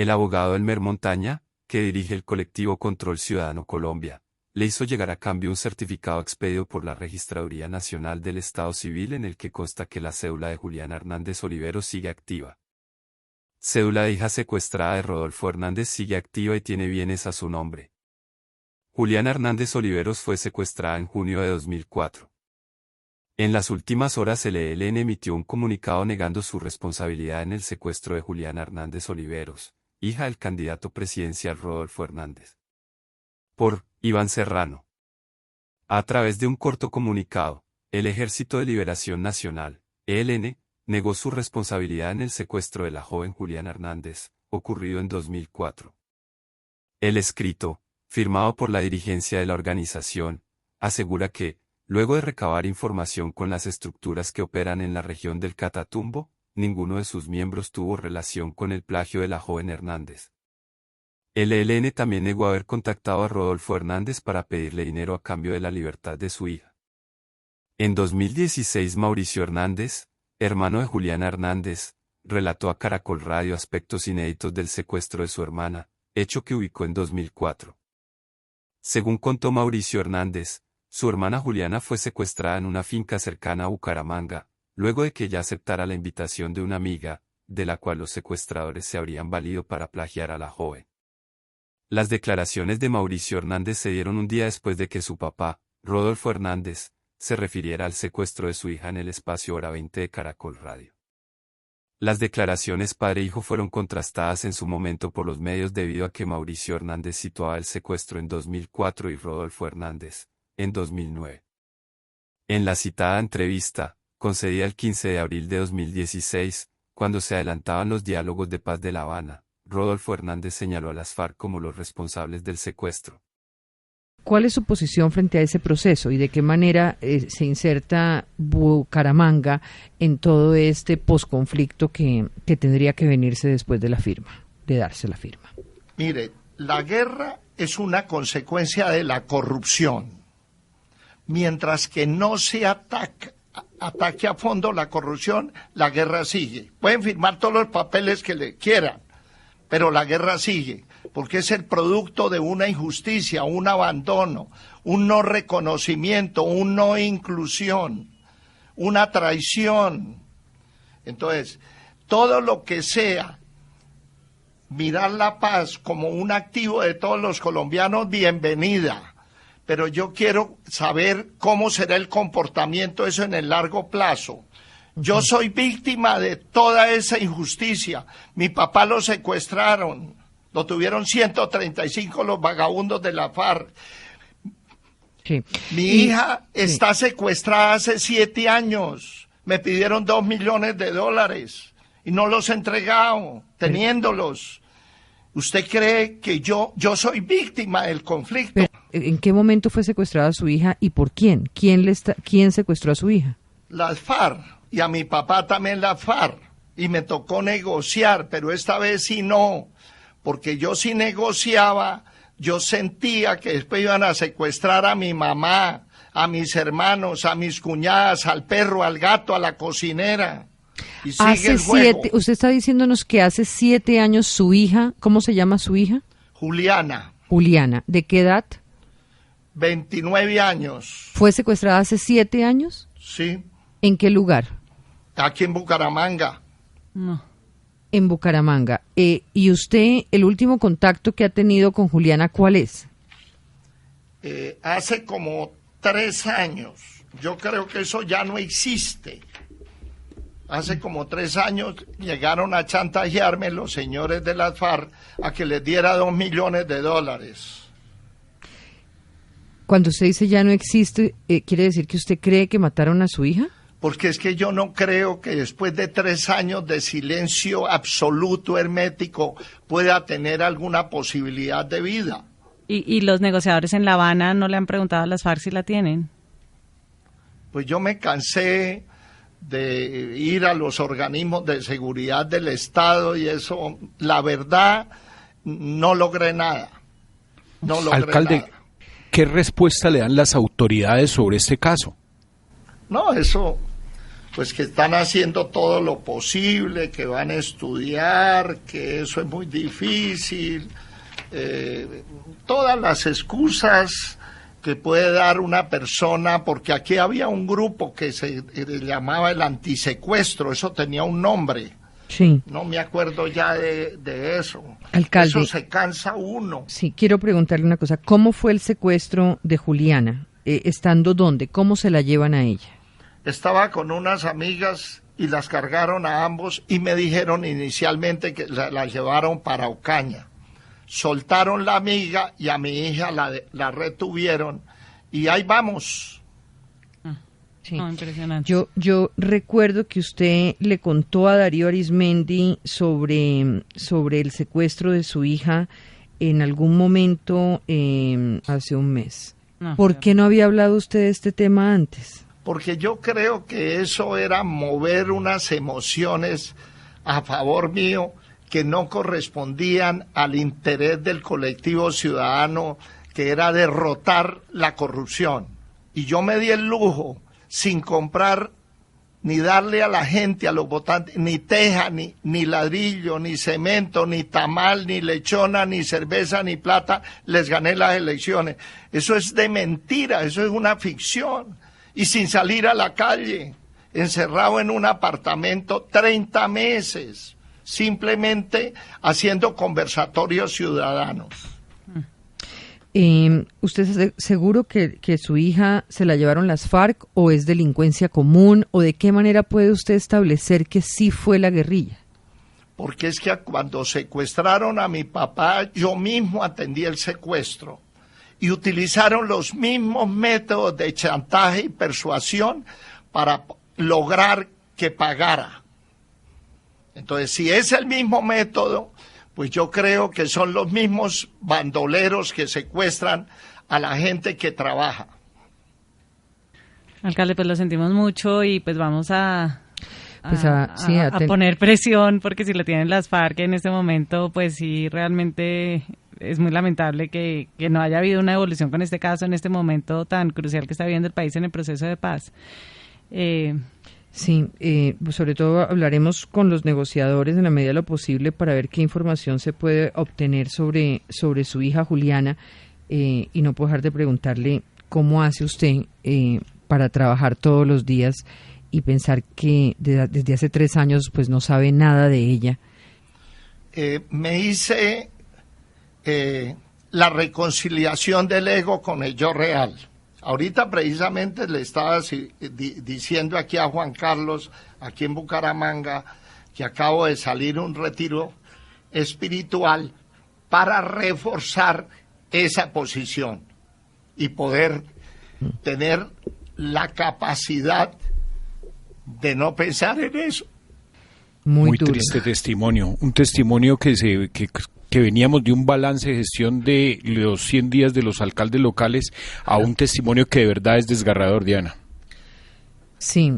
El abogado Elmer Montaña, que dirige el colectivo Control Ciudadano Colombia, le hizo llegar a cambio un certificado expedido por la Registraduría Nacional del Estado Civil en el que consta que la cédula de Juliana Hernández Oliveros sigue activa. Cédula de hija secuestrada de Rodolfo Hernández sigue activa y tiene bienes a su nombre. Juliana Hernández Oliveros fue secuestrada en junio de 2004. En las últimas horas el ELN emitió un comunicado negando su responsabilidad en el secuestro de Juliana Hernández Oliveros, hija del candidato presidencial Rodolfo Hernández. Por Iván Serrano. A través de un corto comunicado, el Ejército de Liberación Nacional, ELN, negó su responsabilidad en el secuestro de la joven Juliana Hernández, ocurrido en 2004. El escrito, firmado por la dirigencia de la organización, asegura que, luego de recabar información con las estructuras que operan en la región del Catatumbo, ninguno de sus miembros tuvo relación con el plagio de la joven Hernández. El ELN también negó haber contactado a Rodolfo Hernández para pedirle dinero a cambio de la libertad de su hija. En 2016 Mauricio Hernández, hermano de Juliana Hernández, relató a Caracol Radio aspectos inéditos del secuestro de su hermana, hecho que ubicó en 2004. Según contó Mauricio Hernández, su hermana Juliana fue secuestrada en una finca cercana a Bucaramanga, luego de que ella aceptara la invitación de una amiga, de la cual los secuestradores se habrían valido para plagiar a la joven. Las declaraciones de Mauricio Hernández se dieron un día después de que su papá, Rodolfo Hernández, se refiriera al secuestro de su hija en el espacio Hora 20 de Caracol Radio. Las declaraciones padre-hijo fueron contrastadas en su momento por los medios debido a que Mauricio Hernández situaba el secuestro en 2004 y Rodolfo Hernández, en 2009. En la citada entrevista, concedida el 15 de abril de 2016, cuando se adelantaban los diálogos de paz de La Habana, Rodolfo Hernández señaló a las FARC como los responsables del secuestro. ¿Cuál es su posición frente a ese proceso y de qué manera se inserta Bucaramanga en todo este posconflicto que tendría que venirse después de la firma, de darse la firma? Mire, la guerra es una consecuencia de la corrupción. Mientras que no se ataque a fondo la corrupción, la guerra sigue. Pueden firmar todos los papeles que le quieran, pero la guerra sigue, porque es el producto de una injusticia, un abandono, un no reconocimiento, un no inclusión, una traición. Entonces, todo lo que sea mirar la paz como un activo de todos los colombianos, bienvenida. Pero yo quiero saber cómo será el comportamiento eso en el largo plazo. Yo soy víctima de toda esa injusticia. Mi papá lo secuestraron, lo tuvieron 135 los vagabundos de la FARC. Sí. Mi hija está secuestrada hace 7 años. Me pidieron $2 millones y no los he entregado, teniéndolos. ¿Usted cree que yo soy víctima del conflicto? Pero, ¿en qué momento fue secuestrada su hija y por quién? ¿Quién secuestró a su hija? Las FARC. Y a mi papá también la FARC, y me tocó negociar, pero esta vez sí no, porque yo sí negociaba, yo sentía que después iban a secuestrar a mi mamá, a mis hermanos, a mis cuñadas, al perro, al gato, a la cocinera, y sigue el juego. Usted está diciéndonos que hace 7 años su hija, ¿cómo se llama su hija? Juliana. Juliana, ¿de qué edad? 29 años. ¿Fue secuestrada hace 7 años? Sí. ¿En qué lugar? Aquí en Bucaramanga. No. En Bucaramanga. ¿Y usted, el último contacto que ha tenido con Juliana, cuál es? Hace como 3 años. Yo creo que eso ya no existe. Hace como 3 años llegaron a chantajearme los señores de las FARC a que les diera $2 millones. Cuando usted dice ya no existe, ¿quiere decir que usted cree que mataron a su hija? Porque es que yo no creo que después de 3 años de silencio absoluto, hermético, pueda tener alguna posibilidad de vida. ¿Y los negociadores en La Habana no le han preguntado a las FARC si la tienen? Pues yo me cansé de ir a los organismos de seguridad del Estado y eso, la verdad, no logré nada. No logré Alcalde, nada. ¿Qué respuesta le dan las autoridades sobre este caso? No, eso pues que están haciendo todo lo posible, que van a estudiar, que eso es muy difícil, todas las excusas que puede dar una persona, porque aquí había un grupo que se llamaba el antisecuestro, eso tenía un nombre. Sí. No me acuerdo ya de eso. Alcalde. Eso se cansa uno. Sí, quiero preguntarle una cosa. ¿Cómo fue el secuestro de Juliana? ¿Estando dónde? ¿Cómo se la llevan a ella? Estaba con unas amigas y las cargaron a ambos y me dijeron inicialmente que la llevaron para Ocaña. Soltaron la amiga y a mi hija la retuvieron y ahí vamos. Sí. No, impresionante. Yo recuerdo que usted le contó a Darío Arizmendi sobre el secuestro de su hija en algún momento hace un mes. No, ¿Por claro. qué no había hablado usted de este tema antes? Porque yo creo que eso era mover unas emociones a favor mío que no correspondían al interés del colectivo ciudadano, que era derrotar la corrupción. Y yo me di el lujo, sin comprar ni darle a la gente, a los votantes, ni teja, ni ladrillo, ni cemento, ni tamal, ni lechona, ni cerveza, ni plata, les gané las elecciones. Eso es de mentira, eso es una ficción. Y sin salir a la calle, encerrado en un apartamento 30 meses, simplemente haciendo conversatorios ciudadanos. ¿Usted está seguro que su hija se la llevaron las FARC o es delincuencia común o de qué manera puede usted establecer que sí fue la guerrilla? Porque es que cuando secuestraron a mi papá, yo mismo atendí el secuestro y utilizaron los mismos métodos de chantaje y persuasión para lograr que pagara. Entonces, si es el mismo método, pues yo creo que son los mismos bandoleros que secuestran a la gente que trabaja. Alcalde, pues lo sentimos mucho y pues vamos a poner presión, porque si lo tienen las FARC en este momento, pues sí, realmente es muy lamentable que no haya habido una evolución con este caso en este momento tan crucial que está viviendo el país en el proceso de paz. Sí, sobre todo hablaremos con los negociadores en la medida de lo posible para ver qué información se puede obtener sobre su hija Juliana, y no puedo dejar de preguntarle cómo hace usted para trabajar todos los días y pensar que desde hace 3 años pues no sabe nada de ella. Me hice la reconciliación del ego con el yo real. Ahorita precisamente le estaba diciendo aquí a Juan Carlos, aquí en Bucaramanga, que acabo de salir un retiro espiritual para reforzar esa posición y poder tener la capacidad de no pensar en eso. Muy duro. Triste testimonio, un testimonio que veníamos de un balance de gestión de los 100 días de los alcaldes locales a un testimonio que de verdad es desgarrador, Diana. Sí,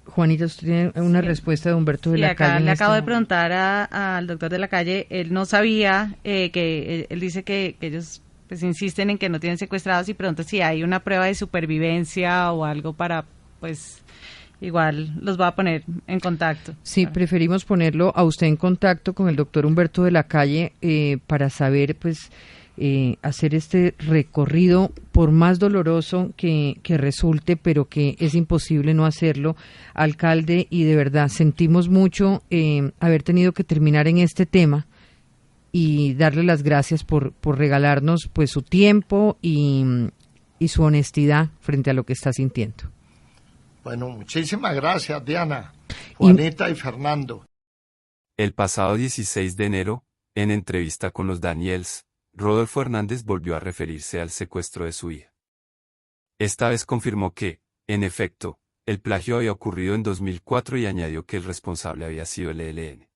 Juanita, usted tiene una respuesta de Humberto de la Calle. Le acabo de preguntar al doctor de la Calle, él no sabía, él dice que ellos pues insisten en que no tienen secuestrados y pregunta si hay una prueba de supervivencia o algo para, pues, igual los va a poner en contacto. Sí, preferimos ponerlo a usted en contacto con el doctor Humberto de la Calle para saber, pues, hacer este recorrido, por más doloroso que resulte, pero que es imposible no hacerlo, alcalde, y de verdad sentimos mucho haber tenido que terminar en este tema y darle las gracias por regalarnos pues su tiempo y su honestidad frente a lo que está sintiendo. Bueno, muchísimas gracias, Diana, Juanita y Fernando. El pasado 16 de enero, en entrevista con los Daniels, Rodolfo Hernández volvió a referirse al secuestro de su hija. Esta vez confirmó que, en efecto, el plagio había ocurrido en 2004 y añadió que el responsable había sido el ELN.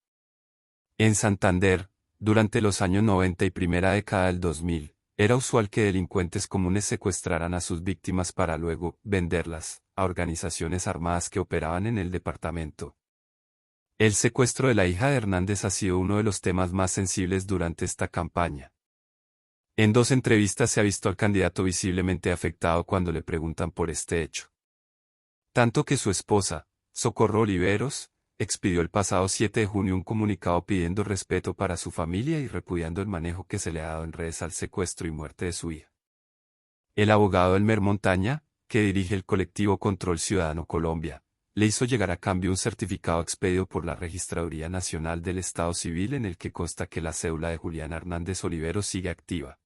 En Santander, durante los años 90 y primera década del 2000, era usual que delincuentes comunes secuestraran a sus víctimas para luego venderlas a organizaciones armadas que operaban en el departamento. El secuestro de la hija de Hernández ha sido uno de los temas más sensibles durante esta campaña. En 2 entrevistas se ha visto al candidato visiblemente afectado cuando le preguntan por este hecho. Tanto que su esposa, Socorro Oliveros, expidió el pasado 7 de junio un comunicado pidiendo respeto para su familia y repudiando el manejo que se le ha dado en redes al secuestro y muerte de su hija. El abogado Elmer Montaña, que dirige el colectivo Control Ciudadano Colombia, le hizo llegar a cambio un certificado expedido por la Registraduría Nacional del Estado Civil en el que consta que la cédula de Juliana Hernández Oliveros sigue activa.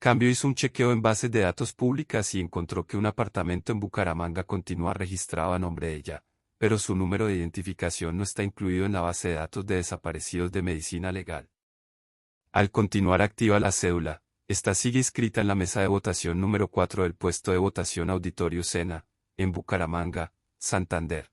Cambio hizo un chequeo en bases de datos públicas y encontró que un apartamento en Bucaramanga continúa registrado a nombre de ella, pero su número de identificación no está incluido en la base de datos de desaparecidos de medicina legal. Al continuar activa la cédula, esta sigue inscrita en la mesa de votación número 4 del puesto de votación Auditorio Sena, en Bucaramanga, Santander.